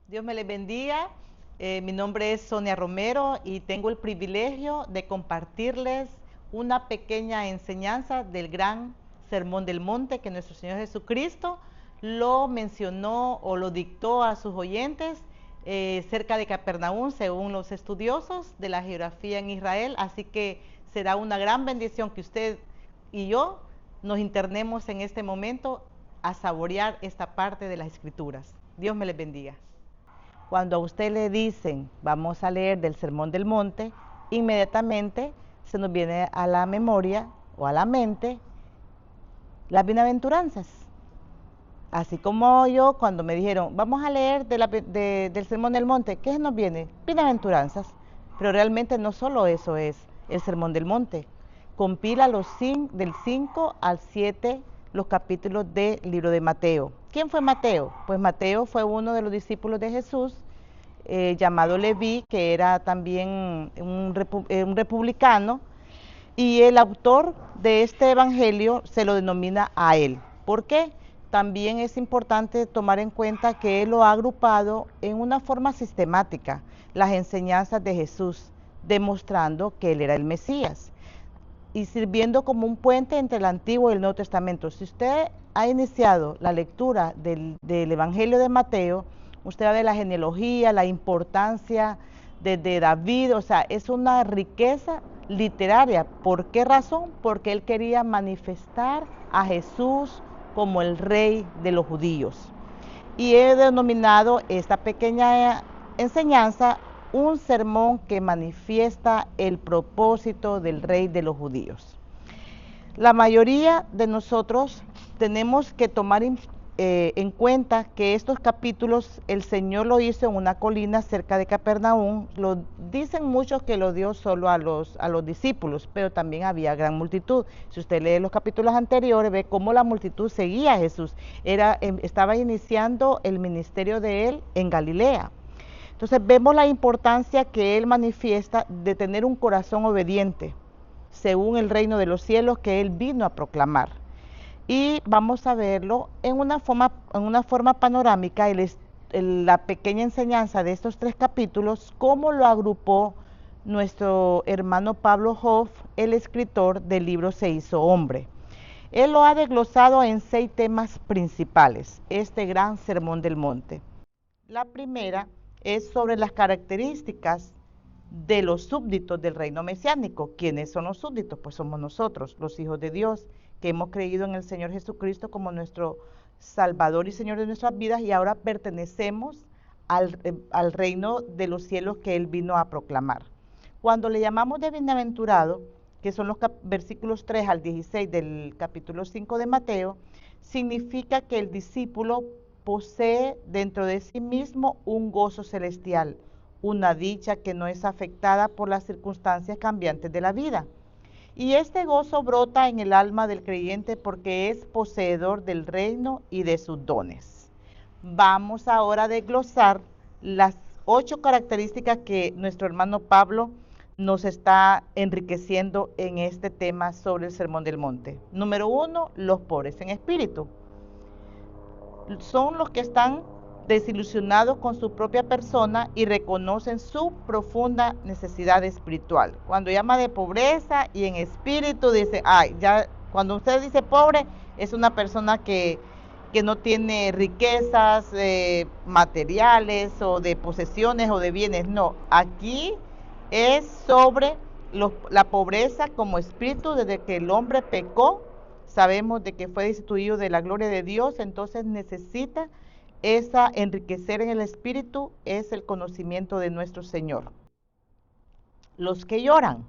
Dios me les bendiga. Mi nombre es Sonia Romero y tengo el privilegio de compartirles una pequeña enseñanza del gran Sermón del Monte que nuestro Señor Jesucristo lo mencionó o lo dictó a sus oyentes cerca de Capernaum, según los estudiosos de la geografía en Israel. Así que será una gran bendición que usted y yo nos internemos en este momento a saborear esta parte de las Escrituras. Dios me les bendiga. Cuando a usted le dicen, vamos a leer del Sermón del Monte, inmediatamente se nos viene a la memoria o a la mente las bienaventuranzas. Así como yo, cuando me dijeron, vamos a leer del Sermón del Monte, ¿qué se nos viene? Bienaventuranzas. Pero realmente no solo eso es el Sermón del Monte. Compila del 5 al 7 los capítulos del libro de Mateo. ¿Quién fue Mateo? Pues Mateo fue uno de los discípulos de Jesús, llamado Leví, que era también un republicano, y el autor de este evangelio se lo denomina a él. ¿Por qué? También es importante tomar en cuenta que él lo ha agrupado en una forma sistemática, las enseñanzas de Jesús, demostrando que él era el Mesías y sirviendo como un puente entre el Antiguo y el Nuevo Testamento. Si usted ha iniciado la lectura del Evangelio de Mateo, usted va a ver la genealogía, la importancia de David, o sea, es una riqueza literaria. ¿Por qué razón? Porque él quería manifestar a Jesús como el rey de los judíos. Y he denominado esta pequeña enseñanza un sermón que manifiesta el propósito del rey de los judíos. La mayoría de nosotros tenemos que tomar en cuenta que estos capítulos el Señor lo hizo en una colina cerca de Capernaum. Lo dicen muchos que lo dio solo a los discípulos, pero también había gran multitud. Si usted lee los capítulos anteriores, ve cómo la multitud seguía a Jesús. Estaba iniciando el ministerio de él en Galilea. Entonces vemos la importancia que él manifiesta de tener un corazón obediente, según el reino de los cielos que él vino a proclamar. Y vamos a verlo en una forma panorámica, la pequeña enseñanza de estos 3 capítulos, cómo lo agrupó nuestro hermano Pablo Hoff, el escritor del libro Se hizo hombre. Él lo ha desglosado en 6 temas principales, este gran sermón del monte. La primera es sobre las características de los súbditos del reino mesiánico. ¿Quiénes son los súbditos? Pues somos nosotros, los hijos de Dios, que hemos creído en el Señor Jesucristo como nuestro Salvador y Señor de nuestras vidas, y ahora pertenecemos al reino de los cielos que Él vino a proclamar. Cuando le llamamos de bienaventurado, que son los versículos 3 al 16 del capítulo 5 de Mateo, significa que el discípulo posee dentro de sí mismo un gozo celestial, una dicha que no es afectada por las circunstancias cambiantes de la vida. Y este gozo brota en el alma del creyente porque es poseedor del reino y de sus dones. Vamos ahora a desglosar las 8 características que nuestro hermano Pablo nos está enriqueciendo en este tema sobre el Sermón del Monte. Número 1, los pobres en espíritu. Son los que están desilusionados con su propia persona y reconocen su profunda necesidad espiritual. Cuando llama de pobreza y en espíritu, dice, ya cuando usted dice pobre, es una persona que no tiene riquezas materiales o de posesiones o de bienes. No, aquí es sobre la pobreza como espíritu. Desde que el hombre pecó, sabemos de que fue destituido de la gloria de Dios, entonces necesita enriquecer en el espíritu, es el conocimiento de nuestro Señor. Los que lloran,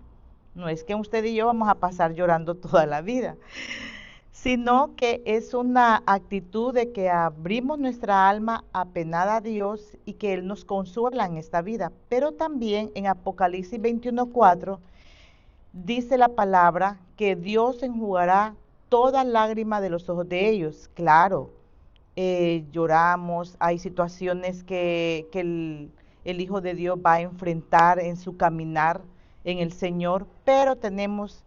no es que usted y yo vamos a pasar llorando toda la vida, sino que es una actitud de que abrimos nuestra alma apenada a Dios y que Él nos consuela en esta vida. Pero también en Apocalipsis 21:4 dice la palabra que Dios enjugará toda lágrima de los ojos de ellos. Claro, lloramos, hay situaciones que el Hijo de Dios va a enfrentar en su caminar en el Señor, pero tenemos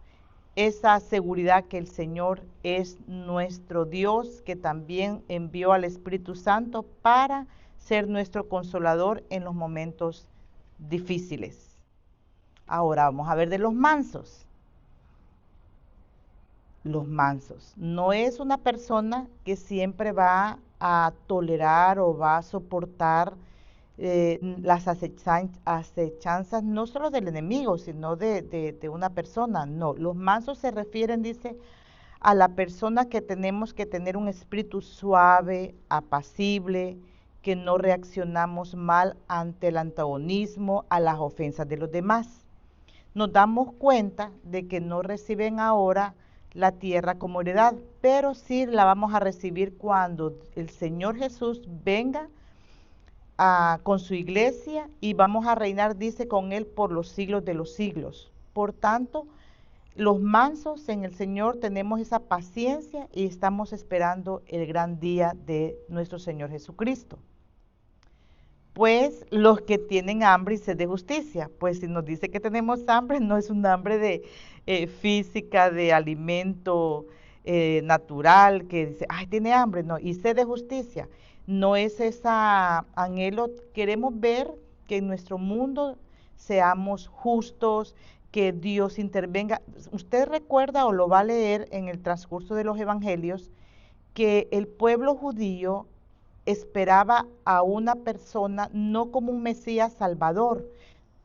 esa seguridad que el Señor es nuestro Dios, que también envió al Espíritu Santo para ser nuestro consolador en los momentos difíciles. Ahora vamos a ver de los mansos. Los mansos. No es una persona que siempre va a tolerar o va a soportar las acechanzas no solo del enemigo, sino de una persona. No, los mansos se refieren, dice, a la persona que tenemos que tener un espíritu suave, apacible, que no reaccionamos mal ante el antagonismo, a las ofensas de los demás. Nos damos cuenta de que no reciben ahora la tierra como heredad, pero sí la vamos a recibir cuando el Señor Jesús venga con su iglesia y vamos a reinar, dice, con Él por los siglos de los siglos. Por tanto, los mansos en el Señor tenemos esa paciencia y estamos esperando el gran día de nuestro Señor Jesucristo. Pues los que tienen hambre y sed de justicia, pues si nos dice que tenemos hambre, no es un hambre de física, de alimento natural, que dice, ay, tiene hambre, no, y sed de justicia, no es esa anhelo, queremos ver que en nuestro mundo seamos justos, que Dios intervenga. Usted recuerda o lo va a leer en el transcurso de los evangelios, que el pueblo judío esperaba a una persona no como un Mesías salvador,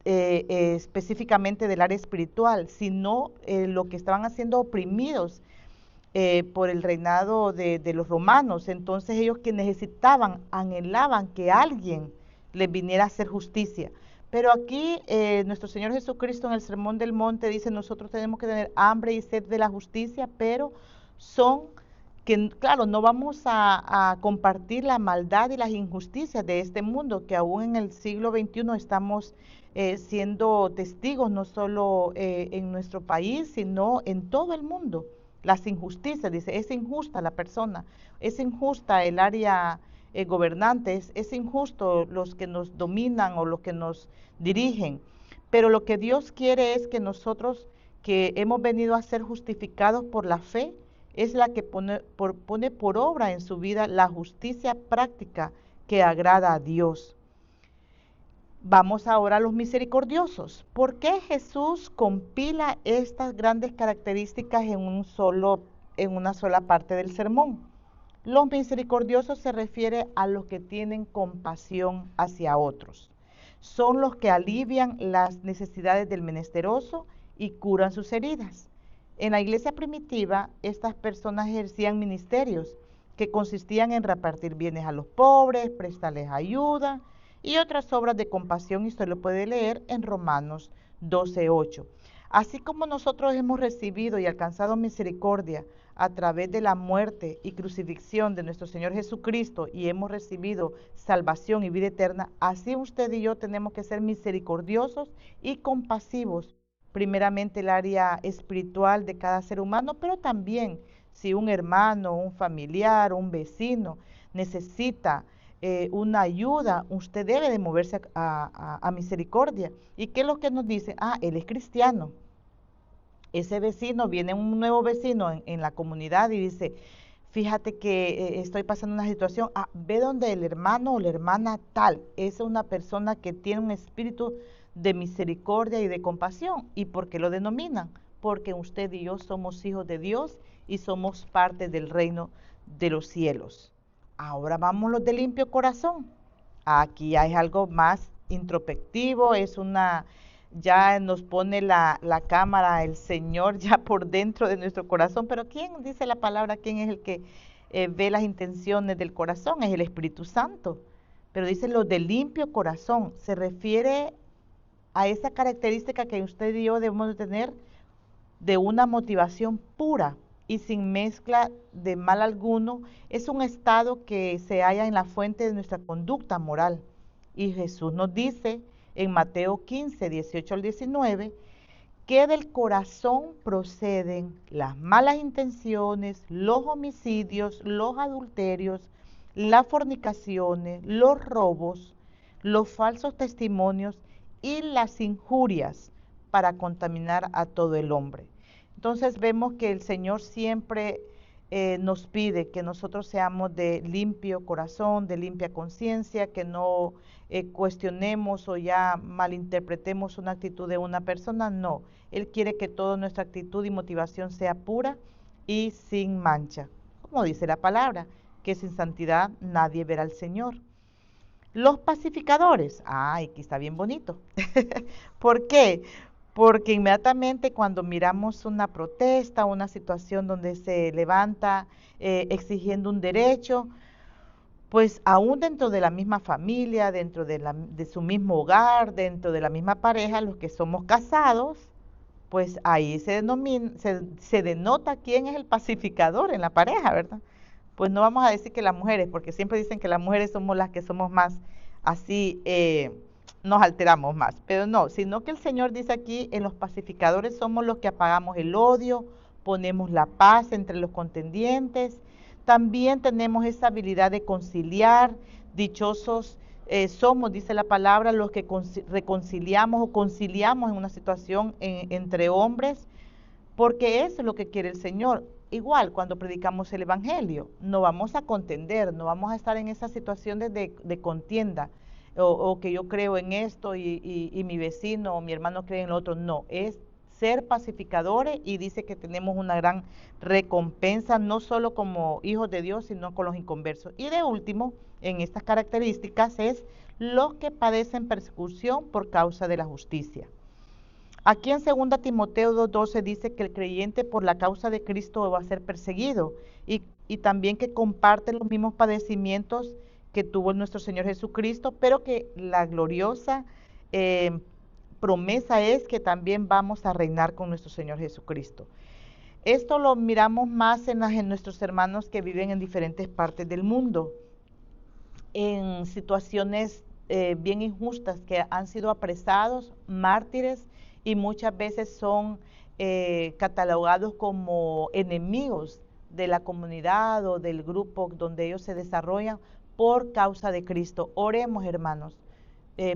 específicamente del área espiritual, sino lo que estaban haciendo oprimidos por el reinado de los romanos. Entonces ellos que necesitaban, anhelaban que alguien les viniera a hacer justicia. Pero aquí nuestro Señor Jesucristo en el Sermón del Monte dice, nosotros tenemos que tener hambre y sed de la justicia, pero son que, claro, no vamos a compartir la maldad y las injusticias de este mundo, que aún en el siglo XXI estamos siendo testigos, no solo en nuestro país, sino en todo el mundo. Las injusticias, dice, es injusta la persona, es injusta el área gobernante, es injusto los que nos dominan o los que nos dirigen. Pero lo que Dios quiere es que nosotros, que hemos venido a ser justificados por la fe, es la que pone por obra en su vida la justicia práctica que agrada a Dios. Vamos ahora a los misericordiosos. ¿Por qué Jesús compila estas grandes características en una sola parte del sermón? Los misericordiosos se refiere a los que tienen compasión hacia otros. Son los que alivian las necesidades del menesteroso y curan sus heridas. En la iglesia primitiva, estas personas ejercían ministerios que consistían en repartir bienes a los pobres, prestarles ayuda y otras obras de compasión, y usted lo puede leer en Romanos 12:8. Así como nosotros hemos recibido y alcanzado misericordia a través de la muerte y crucifixión de nuestro Señor Jesucristo y hemos recibido salvación y vida eterna, así usted y yo tenemos que ser misericordiosos y compasivos. Primeramente el área espiritual de cada ser humano, pero también si un hermano, un familiar, un vecino necesita una ayuda, usted debe de moverse a misericordia. ¿Y qué es lo que nos dice? Ah, él es cristiano. Ese vecino, viene un nuevo vecino en la comunidad y dice, fíjate que estoy pasando una situación, ve donde el hermano o la hermana tal, es una persona que tiene un espíritu de misericordia y de compasión. ¿Y por qué lo denominan? Porque usted y yo somos hijos de Dios y somos parte del reino de los cielos. Ahora vamos los de limpio corazón. Aquí hay algo más introspectivo, ya nos pone la cámara, el Señor ya por dentro de nuestro corazón. Pero ¿quién dice la palabra? ¿Quién es el que ve las intenciones del corazón? Es el Espíritu Santo. Pero dice los de limpio corazón, se refiere a esa característica que usted y yo debemos de tener de una motivación pura y sin mezcla de mal alguno. Es un estado que se halla en la fuente de nuestra conducta moral. Y Jesús nos dice en Mateo 15, 18 al 19, que del corazón proceden las malas intenciones, los homicidios, los adulterios, las fornicaciones, los robos, los falsos testimonios y las injurias para contaminar a todo el hombre. Entonces vemos que el Señor siempre nos pide que nosotros seamos de limpio corazón, de limpia conciencia, que no cuestionemos o ya malinterpretemos una actitud de una persona. No, Él quiere que toda nuestra actitud y motivación sea pura y sin mancha. Como dice la palabra, que sin santidad nadie verá al Señor. Los pacificadores, aquí está bien bonito. ¿Por qué? Porque inmediatamente cuando miramos una protesta, una situación donde se levanta exigiendo un derecho, pues aún dentro de la misma familia, dentro de su mismo hogar, dentro de la misma pareja, los que somos casados, pues ahí se denota quién es el pacificador en la pareja, ¿verdad? Pues no vamos a decir que las mujeres, porque siempre dicen que las mujeres somos las que somos más así, nos alteramos más, pero no, sino que el Señor dice aquí, en los pacificadores somos los que apagamos el odio, ponemos la paz entre los contendientes, también tenemos esa habilidad de conciliar, dichosos somos, dice la palabra, los que reconciliamos o conciliamos en una situación entre hombres, porque eso es lo que quiere el Señor. Igual, cuando predicamos el Evangelio, no vamos a contender, no vamos a estar en esas situaciones de contienda, o que yo creo en esto y mi vecino o mi hermano cree en lo otro. No, es ser pacificadores, y dice que tenemos una gran recompensa, no solo como hijos de Dios, sino con los inconversos. Y de último, en estas características, es los que padecen persecución por causa de la justicia. Aquí en 2 Timoteo 2:12 dice que el creyente por la causa de Cristo va a ser perseguido, y también que comparte los mismos padecimientos que tuvo nuestro Señor Jesucristo, pero que la gloriosa promesa es que también vamos a reinar con nuestro Señor Jesucristo. Esto lo miramos más en nuestros hermanos que viven en diferentes partes del mundo, en situaciones bien injustas, que han sido apresados, mártires, y muchas veces son catalogados como enemigos de la comunidad o del grupo donde ellos se desarrollan por causa de Cristo. Oremos, hermanos,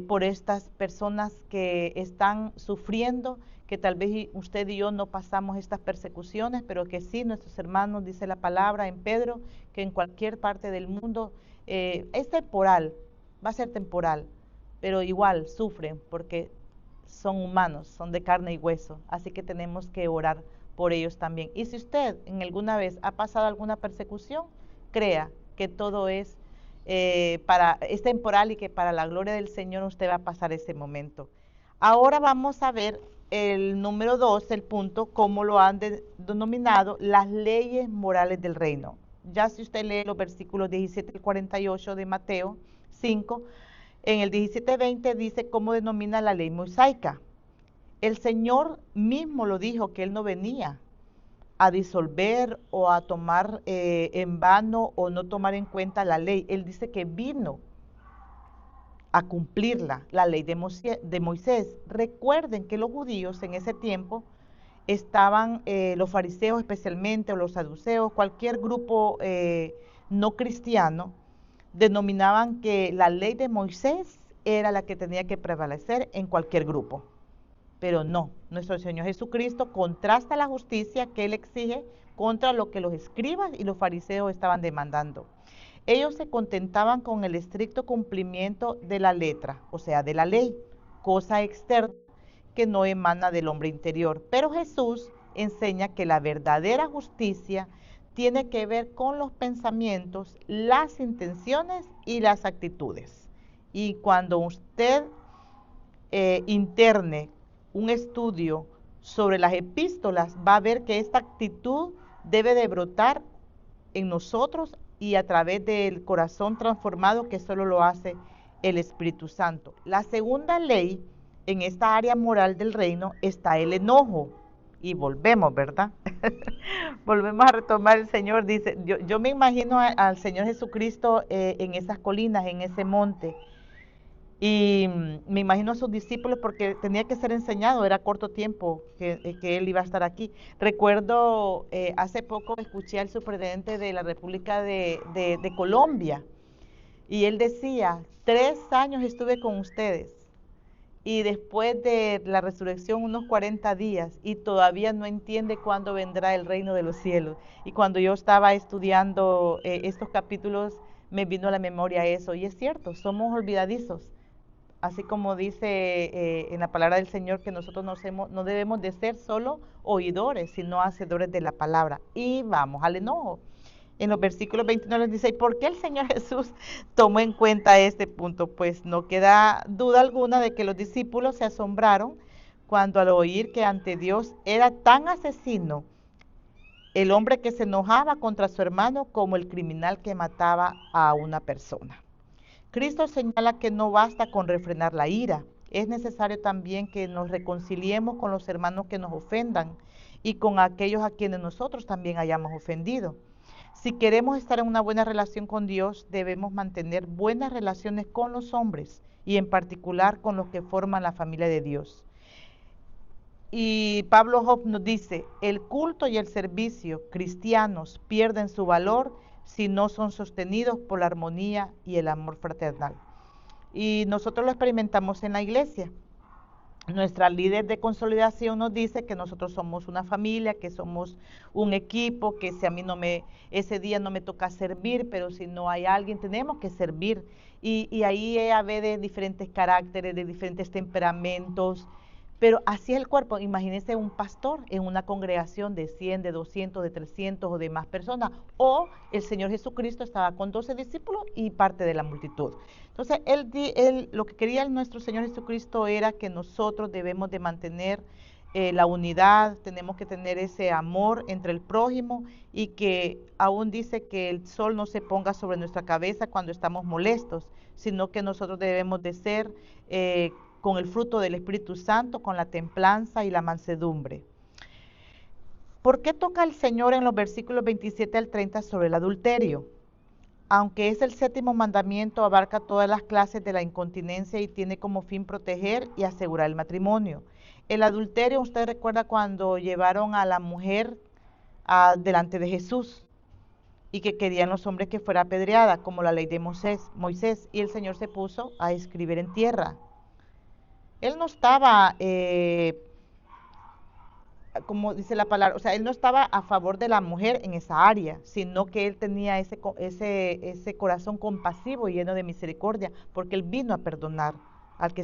por estas personas que están sufriendo, que tal vez usted y yo no pasamos estas persecuciones, pero que sí, nuestros hermanos, dice la palabra en Pedro, que en cualquier parte del mundo es temporal, va a ser temporal, pero igual sufren porque son humanos, son de carne y hueso, así que tenemos que orar por ellos también. Y si usted en alguna vez ha pasado alguna persecución, crea que todo es temporal, y que para la gloria del Señor usted va a pasar ese momento. Ahora vamos a ver el número 2, el punto, cómo lo han denominado las leyes morales del reino. Ya si usted lee los versículos 17 y 48 de Mateo 5, en el 17:20 dice cómo denomina la ley mosaica. El Señor mismo lo dijo, que Él no venía a disolver o a tomar en vano o no tomar en cuenta la ley. Él dice que vino a cumplirla, la ley de Moisés. Recuerden que los judíos en ese tiempo estaban, los fariseos especialmente, o los saduceos, cualquier grupo no cristiano, denominaban que la ley de Moisés era la que tenía que prevalecer en cualquier grupo. Pero no, nuestro Señor Jesucristo contrasta la justicia que Él exige contra lo que los escribas y los fariseos estaban demandando. Ellos se contentaban con el estricto cumplimiento de la letra, o sea, de la ley, cosa externa que no emana del hombre interior. Pero Jesús enseña que la verdadera justicia tiene que ver con los pensamientos, las intenciones y las actitudes. Y cuando usted interne un estudio sobre las epístolas, va a ver que esta actitud debe de brotar en nosotros y a través del corazón transformado, que solo lo hace el Espíritu Santo. La segunda ley en esta área moral del reino está el enojo. Y volvemos, ¿verdad? Volvemos a retomar. El Señor dice, yo me imagino al Señor Jesucristo en esas colinas, en ese monte, y me imagino a sus discípulos, porque tenía que ser enseñado, era corto tiempo que Él iba a estar aquí. Recuerdo, hace poco escuché al superintendente de la República de Colombia, y él decía, 3 años estuve con ustedes, y después de la resurrección unos 40 días y todavía no entiende cuándo vendrá el reino de los cielos. Y cuando yo estaba estudiando estos capítulos, me vino a la memoria eso. Y es cierto, somos olvidadizos. Así como dice en la palabra del Señor que nosotros no debemos de ser solo oidores, sino hacedores de la palabra. Y vamos al enojo. En los versículos 29 dice, ¿por qué el Señor Jesús tomó en cuenta este punto? Pues no queda duda alguna de que los discípulos se asombraron cuando al oír que ante Dios era tan asesino el hombre que se enojaba contra su hermano como el criminal que mataba a una persona. Cristo señala que no basta con refrenar la ira, es necesario también que nos reconciliemos con los hermanos que nos ofendan y con aquellos a quienes nosotros también hayamos ofendido. Si queremos estar en una buena relación con Dios, debemos mantener buenas relaciones con los hombres y en particular con los que forman la familia de Dios. Y Pablo Hoff nos dice, el culto y el servicio cristianos pierden su valor si no son sostenidos por la armonía y el amor fraternal. Y nosotros lo experimentamos en la iglesia. Nuestra líder de consolidación nos dice que nosotros somos una familia, que somos un equipo, que si a mí ese día no me toca servir, pero si no hay alguien, tenemos que servir. Y ahí ella ve de diferentes caracteres, de diferentes temperamentos, pero así es el cuerpo. Imagínense un pastor en una congregación de 100, de 200, de 300 o de más personas. O el Señor Jesucristo estaba con 12 discípulos y parte de la multitud. Entonces, lo que quería nuestro Señor Jesucristo era que nosotros debemos de mantener la unidad, tenemos que tener ese amor entre el prójimo y que aún dice que el sol no se ponga sobre nuestra cabeza cuando estamos molestos, sino que nosotros debemos de ser con el fruto del Espíritu Santo, con la templanza y la mansedumbre. ¿Por qué toca el Señor en los versículos 27 al 30 sobre el adulterio? Aunque es el séptimo mandamiento, abarca todas las clases de la incontinencia y tiene como fin proteger y asegurar el matrimonio. El adulterio, usted recuerda cuando llevaron a la mujer delante de Jesús y que querían los hombres que fuera apedreada, como la ley de Moisés, y el Señor se puso a escribir en tierra. Él no estaba, como dice la palabra, o sea, él no estaba a favor de la mujer en esa área, sino que él tenía ese corazón compasivo y lleno de misericordia, porque él vino a perdonar al que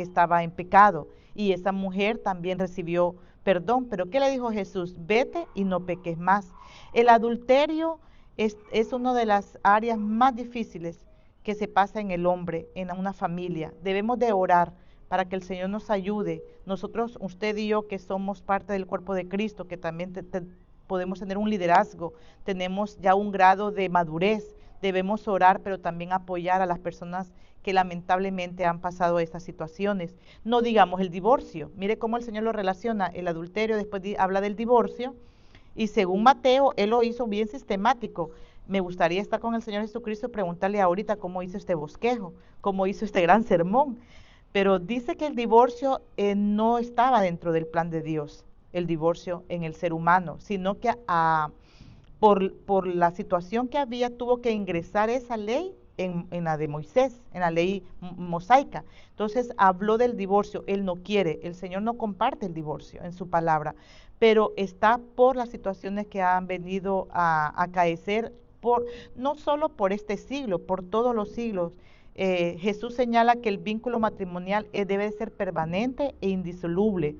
estaba en pecado, y esa mujer también recibió perdón. Pero ¿qué le dijo Jesús? Vete y no peques más. El adulterio es una de las áreas más difíciles que se pasa en el hombre, en una familia. Debemos de orar para que el Señor nos ayude. Nosotros, usted y yo, que somos parte del cuerpo de Cristo, que también podemos tener un liderazgo, tenemos ya un grado de madurez, debemos orar, pero también apoyar a las personas que lamentablemente han pasado estas situaciones. No digamos el divorcio. Mire cómo el Señor lo relaciona, el adulterio, después habla del divorcio, y según Mateo, él lo hizo bien sistemático. Me gustaría estar con el Señor Jesucristo y preguntarle ahorita cómo hizo este bosquejo, cómo hizo este gran sermón. Pero dice que el divorcio no estaba dentro del plan de Dios, el divorcio en el ser humano, sino que por la situación que había tuvo que ingresar esa ley en la de Moisés, en la ley mosaica. Entonces habló del divorcio, él no quiere, el Señor no comparte el divorcio en su palabra, pero está por las situaciones que han venido a acaecer, no solo por este siglo, por todos los siglos. Jesús señala que el vínculo matrimonial debe ser permanente e indisoluble,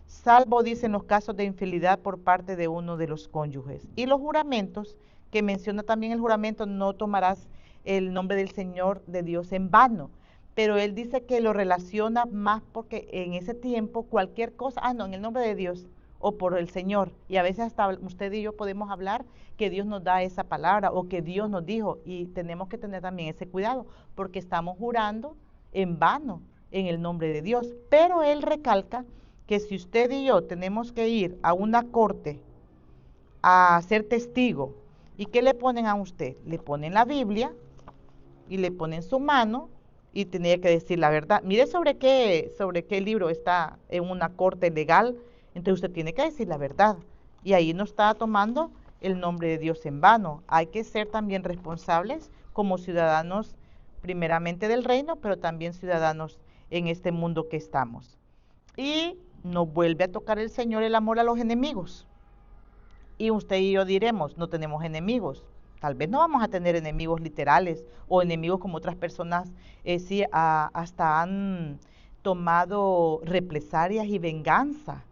salvo, dice, en los casos de infidelidad por parte de uno de los cónyuges. Y los juramentos, que menciona también el juramento, no tomarás el nombre del Señor de Dios en vano. Pero él dice que lo relaciona más porque en ese tiempo cualquier cosa, no, en el nombre de Dios o por el Señor. Y a veces hasta usted y yo podemos hablar que Dios nos da esa palabra o que Dios nos dijo, y tenemos que tener también ese cuidado porque estamos jurando en vano en el nombre de Dios. Pero él recalca que si usted y yo tenemos que ir a una corte a ser testigo, ¿y qué le ponen a usted? Le ponen la Biblia y le ponen su mano y tenía que decir la verdad. Mire sobre qué libro está en una corte legal. Entonces usted tiene que decir la verdad. Y ahí no está tomando el nombre de Dios en vano. Hay que ser también responsables como ciudadanos, primeramente del reino, pero también ciudadanos en este mundo que estamos. Y nos vuelve a tocar el Señor el amor a los enemigos. Y usted y yo diremos, no tenemos enemigos. Tal vez no vamos a tener enemigos literales o enemigos como otras personas sí, hasta han tomado represalias y venganza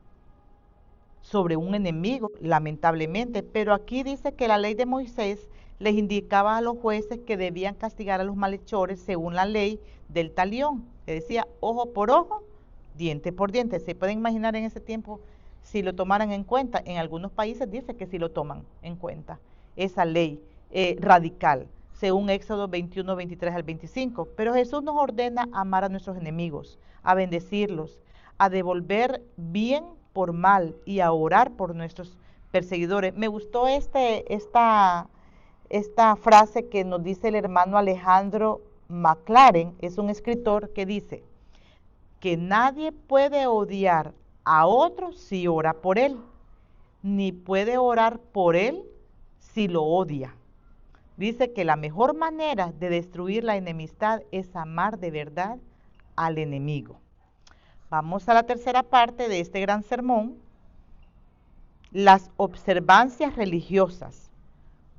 sobre un enemigo, lamentablemente. Pero aquí dice que la ley de Moisés les indicaba a los jueces que debían castigar a los malhechores según la ley del talión. Que decía ojo por ojo, diente por diente. ¿Se pueden imaginar en ese tiempo si lo tomaran en cuenta? En algunos países dice que sí lo toman en cuenta, esa ley radical, según Éxodo 21, 23 al 25. Pero Jesús nos ordena amar a nuestros enemigos, a bendecirlos, a devolver bien por mal y a orar por nuestros perseguidores. Me gustó esta frase que nos dice el hermano Alejandro McLaren, es un escritor que dice que nadie puede odiar a otro si ora por él, ni puede orar por él si lo odia. Dice que la mejor manera de destruir la enemistad es amar de verdad al enemigo. Vamos a la tercera parte de este gran sermón, las observancias religiosas.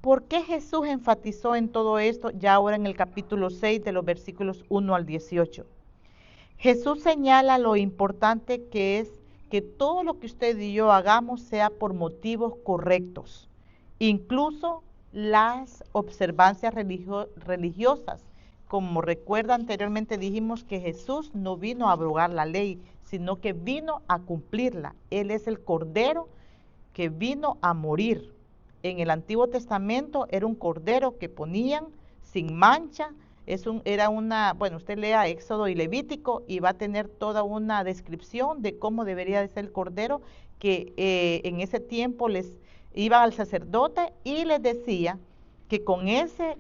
¿Por qué Jesús enfatizó en todo esto ya ahora en el capítulo 6 de los versículos 1 al 18? Jesús señala lo importante que es que todo lo que usted y yo hagamos sea por motivos correctos, incluso las observancias religiosas. Como recuerda, anteriormente dijimos que Jesús no vino a abrogar la ley, sino que vino a cumplirla. Él es el Cordero que vino a morir. En el Antiguo Testamento era un cordero que ponían sin mancha. Bueno, usted lea Éxodo y Levítico y va a tener toda una descripción de cómo debería de ser el cordero, que en ese tiempo les iba al sacerdote y les decía que con ese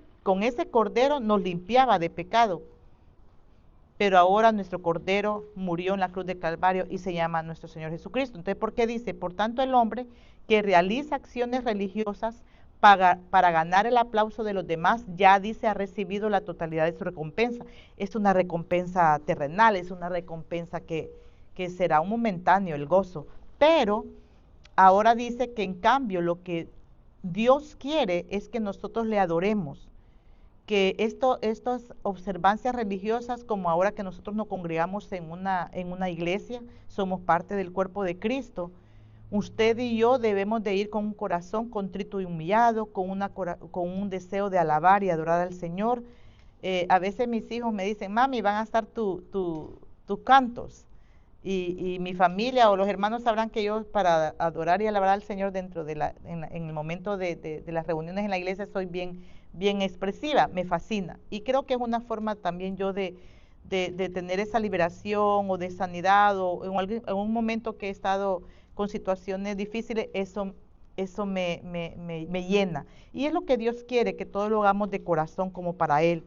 cordero nos limpiaba de pecado. Pero ahora nuestro Cordero murió en la cruz de Calvario y se llama nuestro Señor Jesucristo. Entonces, ¿por qué dice? Por tanto, el hombre que realiza acciones religiosas para ganar el aplauso de los demás, ya dice, ha recibido la totalidad de su recompensa. Es una recompensa terrenal, es una recompensa que será un momentáneo, el gozo. Pero ahora dice que en cambio lo que Dios quiere es que nosotros le adoremos, que estas observancias religiosas, como ahora que nosotros nos congregamos en una iglesia, somos parte del cuerpo de Cristo, usted y yo debemos de ir con un corazón contrito y humillado, con un deseo de alabar y adorar al Señor. A veces mis hijos me dicen, mami, van a estar tus cantos, y mi familia o los hermanos sabrán que yo, para adorar y alabar al Señor dentro en el momento de las reuniones en la iglesia, soy bien expresiva, me fascina. Y creo que es una forma también yo de tener esa liberación o de sanidad, o en un momento que he estado con situaciones difíciles, eso me llena. Y es lo que Dios quiere, que todo lo hagamos de corazón como para Él.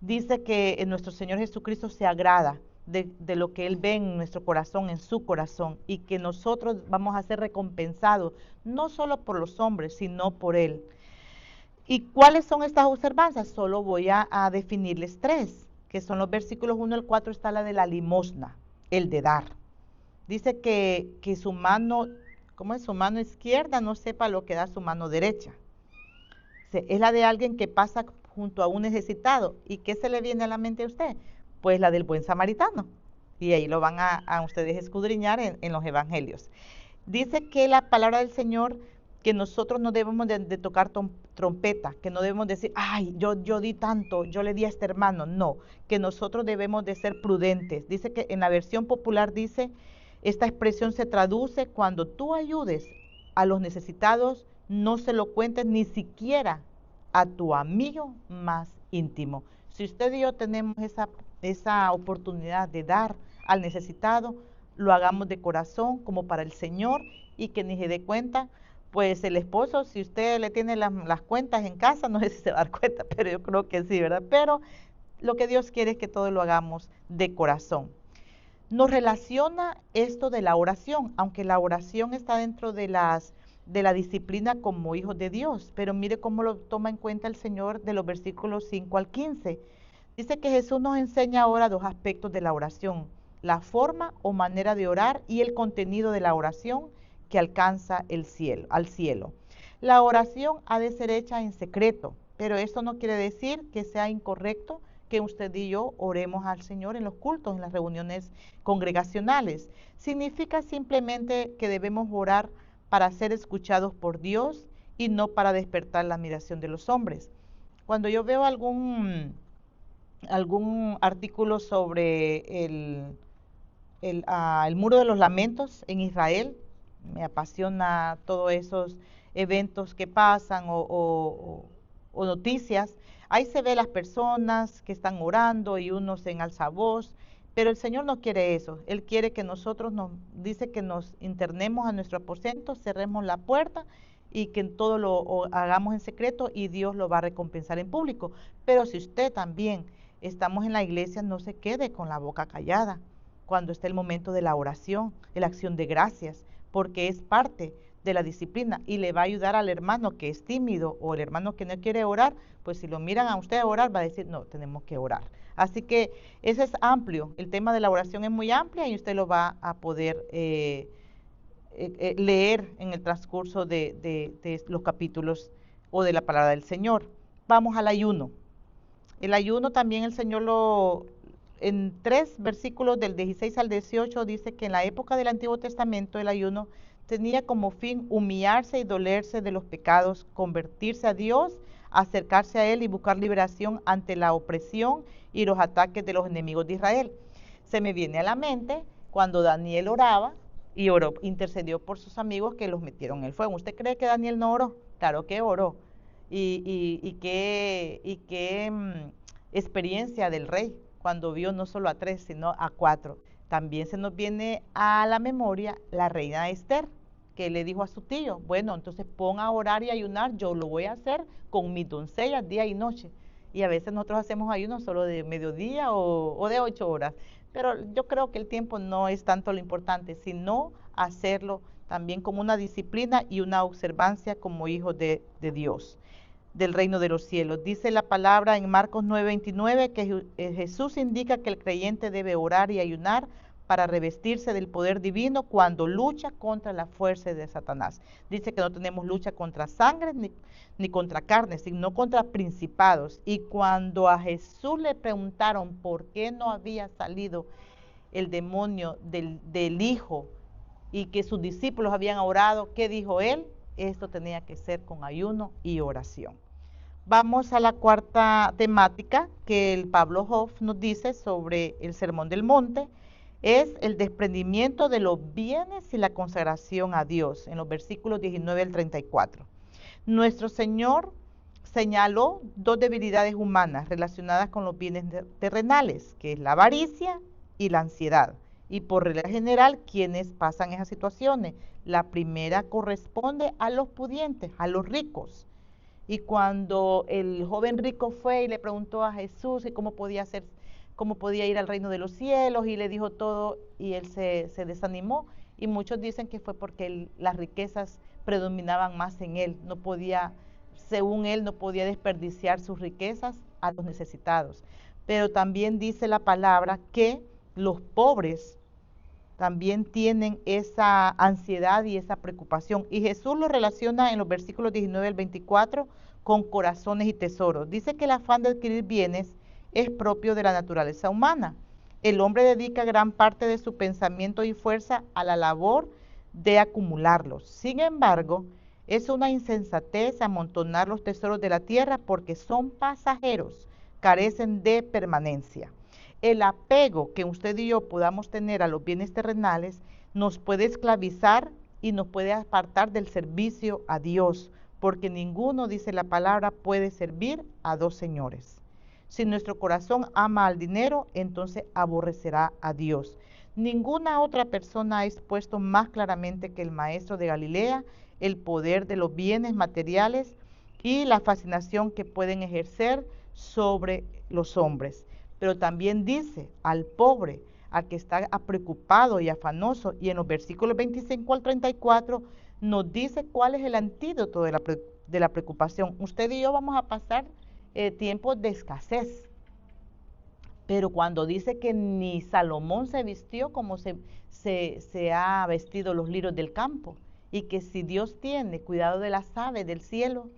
Dice que nuestro Señor Jesucristo se agrada de lo que Él ve en nuestro corazón, en su corazón, y que nosotros vamos a ser recompensados, no solo por los hombres, sino por Él. ¿Y cuáles son estas observancias? Solo voy a definirles tres, que son los versículos 1 al 4, está la de la limosna, el de dar. Dice que su mano, ¿cómo es? Su mano izquierda no sepa lo que da su mano derecha. Es la de alguien que pasa junto a un necesitado. ¿Y qué se le viene a la mente a usted? Pues la del buen samaritano. Y ahí lo van a ustedes escudriñar en los evangelios. Dice que la palabra del Señor, que nosotros no debemos de tocar trompeta, que no debemos decir, ay, yo di tanto, yo le di a este hermano. No, que nosotros debemos de ser prudentes. Dice que en la versión popular dice, esta expresión se traduce: cuando tú ayudes a los necesitados, no se lo cuentes ni siquiera a tu amigo más íntimo. Si usted y yo tenemos esa oportunidad de dar al necesitado, lo hagamos de corazón como para el Señor, y que ni se dé cuenta. Pues el esposo, si usted le tiene las cuentas en casa, no sé si se va a dar cuenta, pero yo creo que sí, ¿verdad? Pero lo que Dios quiere es que todo lo hagamos de corazón. Nos relaciona esto de la oración, aunque la oración está dentro de la disciplina como hijos de Dios, pero mire cómo lo toma en cuenta el Señor de los versículos 5 al 15. Dice que Jesús nos enseña ahora dos aspectos de la oración: la forma o manera de orar y el contenido de la oración que alcanza al cielo. La oración ha de ser hecha en secreto, pero esto no quiere decir que sea incorrecto que usted y yo oremos al Señor en los cultos, en las reuniones congregacionales. Significa simplemente que debemos orar para ser escuchados por Dios y no para despertar la admiración de los hombres. Cuando yo veo algún artículo sobre el Muro de los Lamentos en Israel, me apasiona todos esos eventos que pasan o noticias. Ahí se ve las personas que están orando y unos en altavoz, pero el Señor no quiere eso. Él quiere que nosotros dice que nos internemos a nuestro aposento, cerremos la puerta y que todo lo hagamos en secreto y Dios lo va a recompensar en público. Pero si usted también estamos en la iglesia, no se quede con la boca callada cuando esté el momento de la oración, de la acción de gracias, porque es parte de la disciplina y le va a ayudar al hermano que es tímido o el hermano que no quiere orar, pues si lo miran a usted orar va a decir, no, tenemos que orar. Así que ese es amplio, el tema de la oración es muy amplia y usted lo va a poder leer en el transcurso de los capítulos o de la palabra del Señor. Vamos al ayuno. El ayuno también el Señor en 3 versículos del 16 al 18 dice que en la época del Antiguo Testamento el ayuno tenía como fin humillarse y dolerse de los pecados, convertirse a Dios, acercarse a Él y buscar liberación ante la opresión y los ataques de los enemigos de Israel. Se me viene a la mente cuando Daniel oraba y oró, intercedió por sus amigos que los metieron en el fuego. ¿Usted cree que Daniel no oró? Claro que oró. Y qué experiencia del rey cuando vio no solo a 3, sino a 4. También se nos viene a la memoria la reina Esther, que le dijo a su tío, bueno, entonces pon a orar y ayunar, yo lo voy a hacer con mis doncellas día y noche. Y a veces nosotros hacemos ayuno solo de mediodía o de 8 horas. Pero yo creo que el tiempo no es tanto lo importante, sino hacerlo también como una disciplina y una observancia como hijos de Dios, del reino de los cielos. Dice la palabra en Marcos 9:29 que Jesús indica que el creyente debe orar y ayunar para revestirse del poder divino cuando lucha contra la fuerza de Satanás. Dice que no tenemos lucha contra sangre ni contra carne, sino contra principados. Y cuando a Jesús le preguntaron por qué no había salido el demonio del hijo y que sus discípulos habían orado, ¿qué dijo él? Esto tenía que ser con ayuno y oración. Vamos a la cuarta temática que el Pablo Hoff nos dice sobre el Sermón del Monte, es el desprendimiento de los bienes y la consagración a Dios, en los versículos 19 al 34. Nuestro Señor señaló 2 debilidades humanas relacionadas con los bienes terrenales, que es la avaricia y la ansiedad. Y por regla general, ¿quiénes pasan esas situaciones? La primera corresponde a los pudientes, a los ricos. Y cuando el joven rico fue y le preguntó a Jesús cómo podía ir al reino de los cielos, y le dijo todo, y él se desanimó, y muchos dicen que fue porque las riquezas predominaban más en él, según él no podía desperdiciar sus riquezas a los necesitados. Pero también dice la palabra que los pobres también tienen esa ansiedad y esa preocupación. Y Jesús lo relaciona en los versículos 19 al 24 con corazones y tesoros. Dice que el afán de adquirir bienes es propio de la naturaleza humana. El hombre dedica gran parte de su pensamiento y fuerza a la labor de acumularlos. Sin embargo, es una insensatez amontonar los tesoros de la tierra porque son pasajeros, carecen de permanencia. El apego que usted y yo podamos tener a los bienes terrenales nos puede esclavizar y nos puede apartar del servicio a Dios, porque ninguno, dice la palabra, puede servir a 2 señores. Si nuestro corazón ama al dinero, entonces aborrecerá a Dios. Ninguna otra persona ha expuesto más claramente que el maestro de Galilea el poder de los bienes materiales y la fascinación que pueden ejercer sobre los hombres. Pero también dice al pobre, al que está preocupado y afanoso, y en los versículos 25 al 34 nos dice cuál es el antídoto de la preocupación. Usted y yo vamos a pasar tiempos de escasez, Pero cuando dice que ni Salomón se vistió como se ha vestido los lirios del campo, y que si Dios tiene cuidado de las aves del cielo,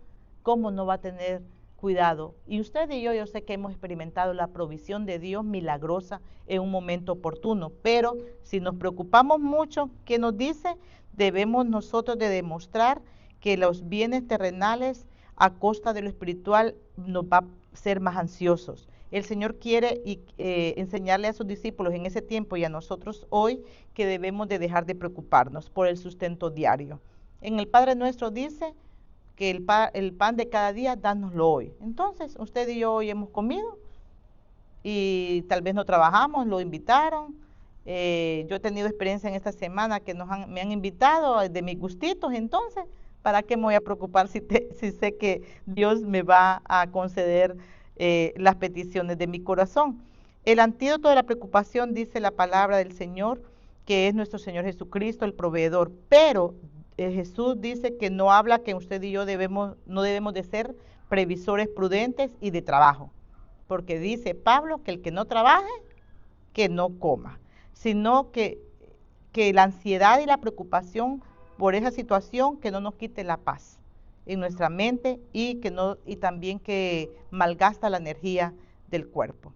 ¿cómo no va a tener cuidado? Y usted y yo sé que hemos experimentado la provisión de Dios milagrosa en un momento oportuno, pero si nos preocupamos mucho, ¿qué nos dice? Debemos nosotros de demostrar que los bienes terrenales a costa de lo espiritual nos va a ser más ansiosos. El Señor quiere enseñarle a sus discípulos en ese tiempo y a nosotros hoy que debemos de dejar de preocuparnos por el sustento diario. En el Padre Nuestro dice que el pan de cada día, dánoslo hoy. Entonces, usted y yo hoy hemos comido y tal vez no trabajamos, lo invitaron. Yo he tenido experiencia en esta semana que me han invitado de mis gustitos, entonces, ¿para qué me voy a preocupar si sé que Dios me va a conceder las peticiones de mi corazón? El antídoto de la preocupación, dice la palabra del Señor, que es nuestro Señor Jesucristo, el proveedor, pero Jesús dice que no habla que usted y yo no debemos de ser previsores prudentes y de trabajo, porque dice Pablo que el que no trabaje, que no coma, sino que la ansiedad y la preocupación por esa situación que no nos quite la paz en nuestra mente y también que malgasta la energía del cuerpo.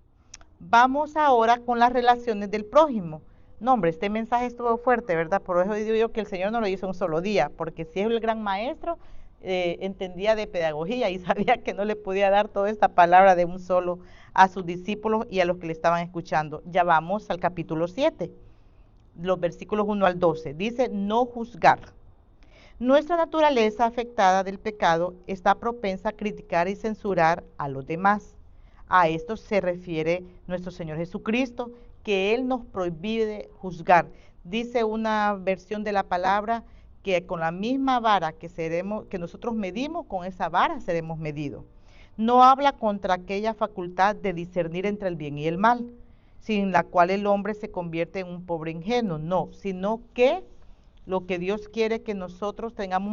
Vamos ahora con las relaciones del prójimo. No, hombre, este mensaje estuvo fuerte, ¿verdad? Por eso digo yo que el Señor no lo hizo un solo día, porque si es el gran maestro, entendía de pedagogía y sabía que no le podía dar toda esta palabra de un solo a sus discípulos y a los que le estaban escuchando. Ya vamos al capítulo 7, los versículos 1 al 12. Dice, no juzgar. Nuestra naturaleza afectada del pecado está propensa a criticar y censurar a los demás. A esto se refiere nuestro Señor Jesucristo, que Él nos prohíbe juzgar. Dice una versión de la palabra que con la misma vara que nosotros medimos, con esa vara seremos medidos. No habla contra aquella facultad de discernir entre el bien y el mal, sin la cual el hombre se convierte en un pobre ingenuo, no, sino que lo que Dios quiere que nosotros tengamos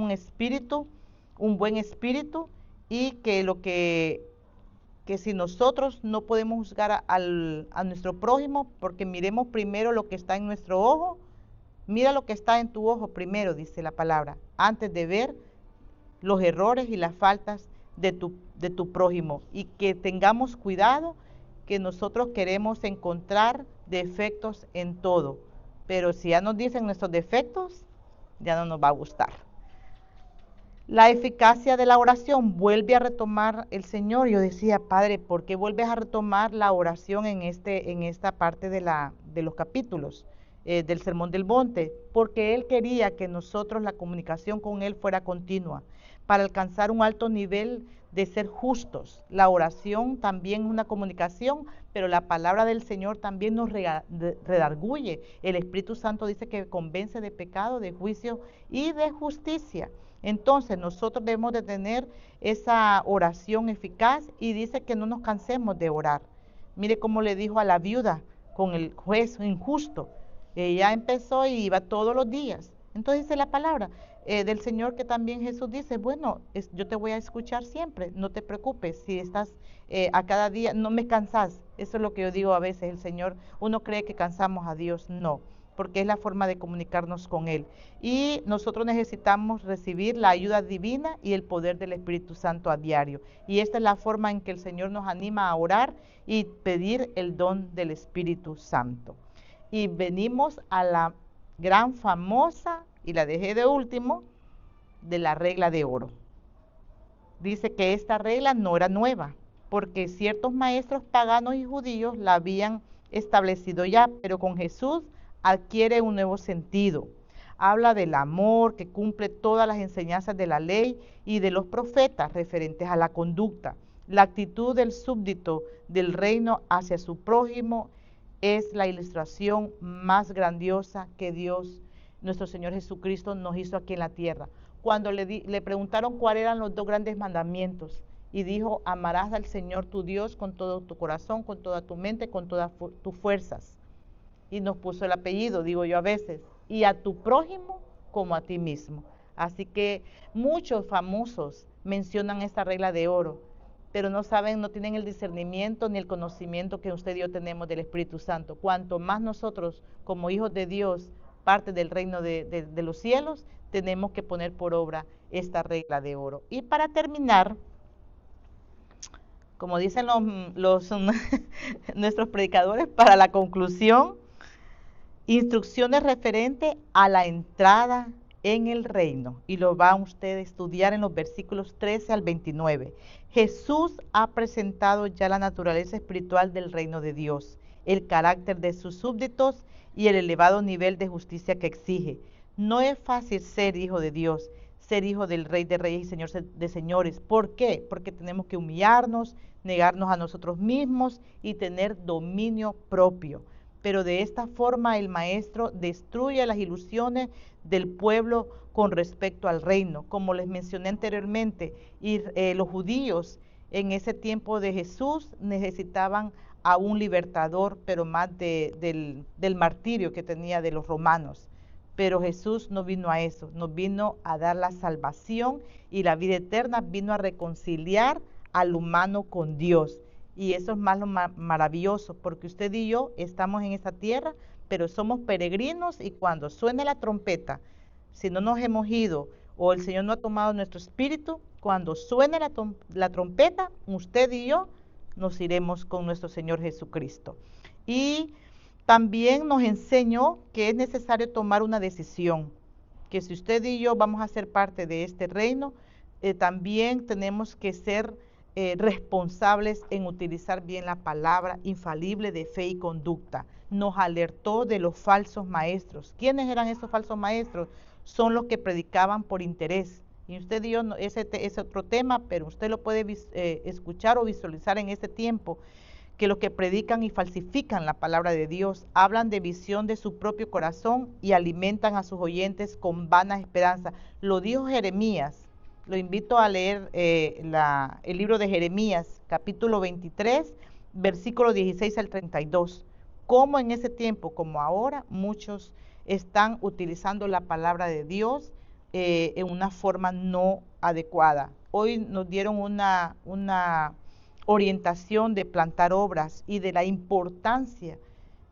un buen espíritu, y que si nosotros no podemos juzgar a nuestro prójimo, porque miremos primero lo que está en nuestro ojo, mira lo que está en tu ojo primero, dice la palabra, antes de ver los errores y las faltas de tu prójimo, y que tengamos cuidado, que nosotros queremos encontrar defectos en todo, pero si ya nos dicen nuestros defectos, ya no nos va a gustar. La eficacia de la oración vuelve a retomar el Señor. Yo decía, Padre, ¿por qué vuelves a retomar la oración en esta parte de los capítulos del Sermón del Monte? Porque Él quería que nosotros la comunicación con Él fuera continua, para alcanzar un alto nivel de ser justos. La oración también es una comunicación, pero la palabra del Señor también nos redarguye. El Espíritu Santo dice que convence de pecado, de juicio y de justicia. Entonces nosotros debemos de tener esa oración eficaz, y dice que no nos cansemos de orar. Mire cómo le dijo a la viuda con el juez injusto. Ella empezó y iba todos los días. Entonces dice la palabra del Señor, que también Jesús dice, bueno, yo te voy a escuchar siempre, no te preocupes, si estás a cada día, no me cansas. Eso es lo que yo digo a veces, el Señor, uno cree que cansamos a Dios, no, porque es la forma de comunicarnos con Él. Y nosotros necesitamos recibir la ayuda divina y el poder del Espíritu Santo a diario. Y esta es la forma en que el Señor nos anima a orar y pedir el don del Espíritu Santo. Y venimos a la gran famosa, y la dejé de último, de la regla de oro. Dice que esta regla no era nueva, porque ciertos maestros paganos y judíos la habían establecido ya, pero con Jesús adquiere un nuevo sentido. Habla del amor que cumple todas las enseñanzas de la ley y de los profetas referentes a la conducta. La actitud del súbdito del reino hacia su prójimo es la ilustración más grandiosa que Dios, nuestro Señor Jesucristo, nos hizo aquí en la tierra. Cuando le preguntaron cuáles eran los 2 grandes mandamientos, y dijo, amarás al Señor tu Dios con todo tu corazón, con toda tu mente, con todas tus fuerzas. Y nos puso el apellido, digo yo a veces, y a tu prójimo como a ti mismo. Así que muchos famosos mencionan esta regla de oro, pero no saben, no tienen el discernimiento ni el conocimiento que usted y yo tenemos del Espíritu Santo. Cuanto más nosotros, como hijos de Dios, parte del reino de los cielos, tenemos que poner por obra esta regla de oro. Y para terminar, como dicen nuestros predicadores, para la conclusión, instrucciones referentes a la entrada en el reino, y lo va usted a estudiar en los versículos 13 al 29. Jesús ha presentado ya la naturaleza espiritual del reino de Dios, el carácter de sus súbditos y el elevado nivel de justicia que exige. No es fácil ser hijo de Dios, ser hijo del Rey de Reyes y Señor de Señores. ¿Por qué? Porque tenemos que humillarnos, negarnos a nosotros mismos y tener dominio propio. Pero de esta forma el maestro destruye las ilusiones del pueblo con respecto al reino. Como les mencioné anteriormente, los judíos en ese tiempo de Jesús necesitaban a un libertador, pero más del martirio que tenía de los romanos. Pero Jesús no vino a eso, nos vino a dar la salvación y la vida eterna, vino a reconciliar al humano con Dios. Y eso es más lo maravilloso, porque usted y yo estamos en esta tierra, pero somos peregrinos, y cuando suene la trompeta, si no nos hemos ido o el Señor no ha tomado nuestro espíritu, cuando suene la trompeta, usted y yo nos iremos con nuestro Señor Jesucristo. Y también nos enseñó que es necesario tomar una decisión, que si usted y yo vamos a ser parte de este reino, también tenemos que ser responsables en utilizar bien la palabra infalible de fe y conducta. Nos alertó de los falsos maestros. ¿Quiénes eran esos falsos maestros? Son los que predicaban por interés. Y usted y yo, ese es otro tema, pero usted lo puede escuchar o visualizar en este tiempo, que los que predican y falsifican la palabra de Dios hablan de visión de su propio corazón y alimentan a sus oyentes con vanas esperanzas. Lo dijo Jeremías. Lo invito a leer el libro de Jeremías, capítulo 23, versículo 16 al 32. Como en ese tiempo, como ahora, muchos están utilizando la palabra de Dios en una forma no adecuada. Hoy nos dieron una orientación de plantar obras y de la importancia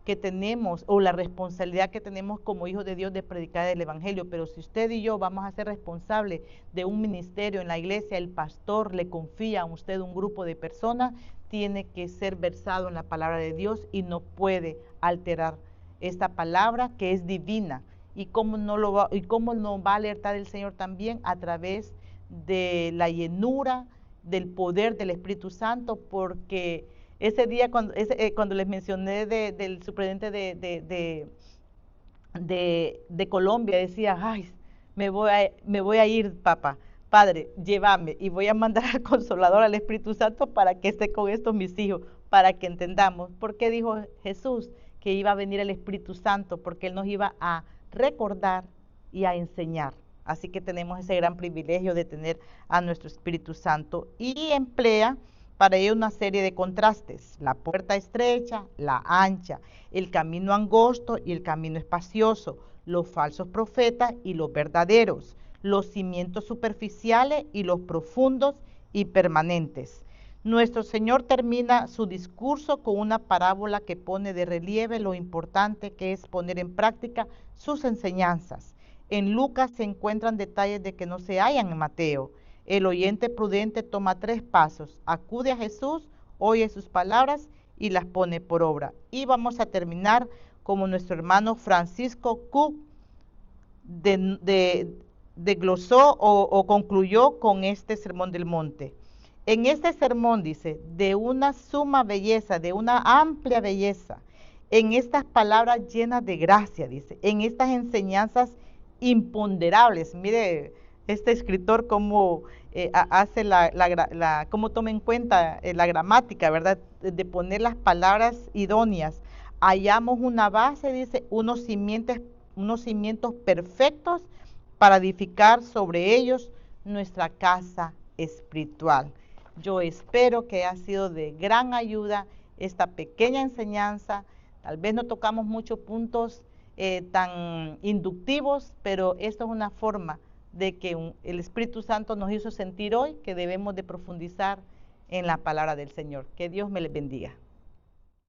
que tenemos, o la responsabilidad que tenemos como hijos de Dios de predicar el evangelio. Pero si usted y yo vamos a ser responsables de un ministerio en la iglesia, el pastor le confía a usted un grupo de personas, tiene que ser versado en la palabra de Dios y no puede alterar esta palabra que es divina. Y cómo nos va a alertar el Señor también a través de la llenura del poder del Espíritu Santo, porque ese día cuando les mencioné del superintendente de Colombia, decía, ay, me voy a ir, papá, Padre, llévame, y voy a mandar al Consolador, al Espíritu Santo, para que esté con estos mis hijos, para que entendamos. ¿Por qué dijo Jesús que iba a venir el Espíritu Santo? Porque Él nos iba a recordar y a enseñar. Así que tenemos ese gran privilegio de tener a nuestro Espíritu Santo, y emplea para ello una serie de contrastes: la puerta estrecha, la ancha, el camino angosto y el camino espacioso, los falsos profetas y los verdaderos, los cimientos superficiales y los profundos y permanentes. Nuestro Señor termina su discurso con una parábola que pone de relieve lo importante que es poner en práctica sus enseñanzas. En Lucas se encuentran detalles de que no se hallan en Mateo. El oyente prudente toma 3 pasos: acude a Jesús, oye sus palabras y las pone por obra. Y vamos a terminar como nuestro hermano Francisco Cook desglosó o concluyó con este Sermón del Monte. En este sermón, dice, de una suma belleza, de una amplia belleza, en estas palabras llenas de gracia, dice, en estas enseñanzas imponderables. Mire este escritor cómo hace cómo toma en cuenta la gramática, ¿verdad? De poner las palabras idóneas. Hallamos una base, dice, unos cimientos perfectos para edificar sobre ellos nuestra casa espiritual. Yo espero que haya sido de gran ayuda esta pequeña enseñanza. Tal vez no tocamos muchos puntos tan inductivos, pero esto es una forma de que el Espíritu Santo nos hizo sentir hoy que debemos de profundizar en la palabra del Señor. Que Dios me les bendiga.